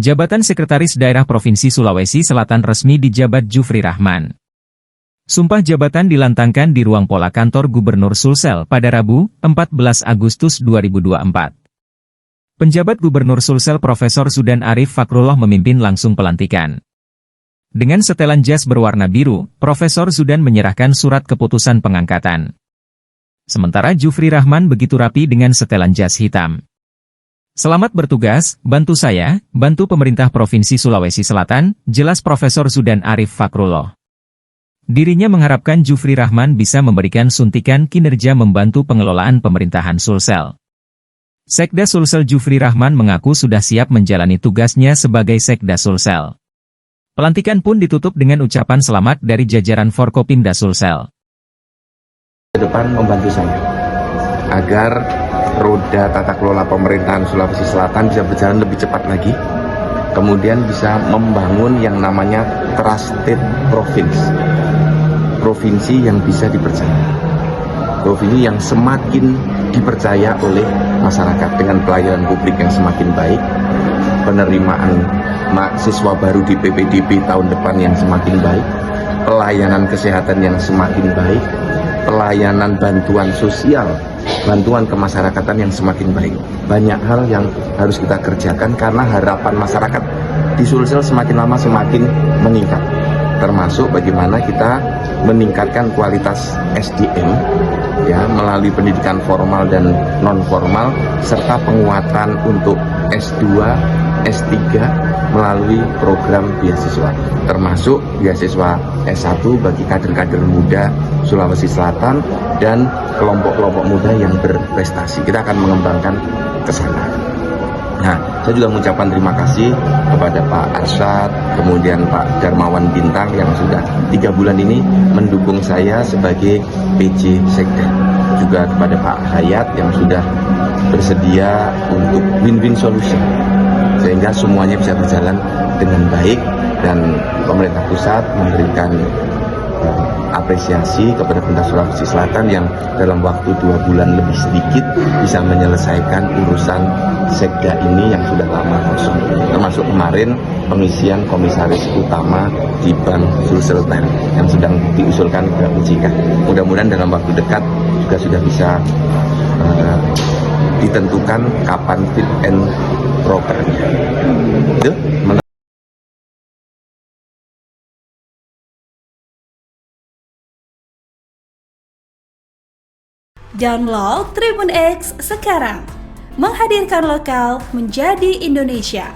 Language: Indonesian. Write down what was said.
Jabatan Sekretaris Daerah Provinsi Sulawesi Selatan resmi dijabat Jufri Rahman. Sumpah jabatan dilantangkan di ruang pola kantor Gubernur Sulsel pada Rabu, 14 Agustus 2024. Penjabat Gubernur Sulsel Profesor Zudan Arif Fakrullah memimpin langsung pelantikan. Dengan setelan jas berwarna biru, Profesor Zudan menyerahkan surat keputusan pengangkatan. Sementara Jufri Rahman begitu rapi dengan setelan jas hitam. Selamat bertugas, bantu saya, bantu pemerintah Provinsi Sulawesi Selatan, jelas Profesor Zudan Arif Fakrullah. Dirinya mengharapkan Jufri Rahman bisa memberikan suntikan kinerja membantu pengelolaan pemerintahan Sulsel. Sekda Sulsel Jufri Rahman mengaku sudah siap menjalani tugasnya sebagai Sekda Sulsel. Pelantikan pun ditutup dengan ucapan selamat dari jajaran Forkopimda Sulsel. Ke depan membantu saya, agar roda tata kelola pemerintahan Sulawesi Selatan bisa berjalan lebih cepat lagi, kemudian bisa membangun yang namanya trusted province, provinsi yang bisa dipercaya, provinsi yang semakin dipercaya oleh masyarakat dengan pelayanan publik yang semakin baik, penerimaan mahasiswa baru di PPDB tahun depan yang semakin baik, pelayanan kesehatan yang semakin baik, pelayanan bantuan sosial, bantuan kemasyarakatan yang semakin baik. Banyak hal yang harus kita kerjakan karena harapan masyarakat di Sulsel semakin lama semakin meningkat. Termasuk bagaimana kita meningkatkan kualitas SDM ya melalui pendidikan formal dan non formal serta penguatan untuk S2, S3 melalui program beasiswa, termasuk beasiswa S1 bagi kader-kader muda Sulawesi Selatan dan kelompok-kelompok muda yang berprestasi. Kita akan mengembangkan ke sana. Nah, saya juga mengucapkan terima kasih kepada Pak Arsyad, kemudian Pak Darmawan Bintang yang sudah 3 bulan ini mendukung saya sebagai PJ Sekda. Juga kepada Pak Hayat yang sudah bersedia untuk win-win solution, sehingga semuanya bisa berjalan dengan baik dan pemerintah pusat memberikan apresiasi kepada pemerintah Sulawesi Selatan yang dalam waktu 2 bulan lebih sedikit bisa menyelesaikan urusan Sekda ini yang sudah lama kosong, termasuk kemarin pengisian komisaris utama di Bank Sulsel Bank yang sedang diusulkan ke OJK. Mudah-mudahan dalam waktu dekat juga sudah bisa ditentukan kapan fit and propernya. Itu Download Tribun X sekarang, menghadirkan lokal menjadi Indonesia.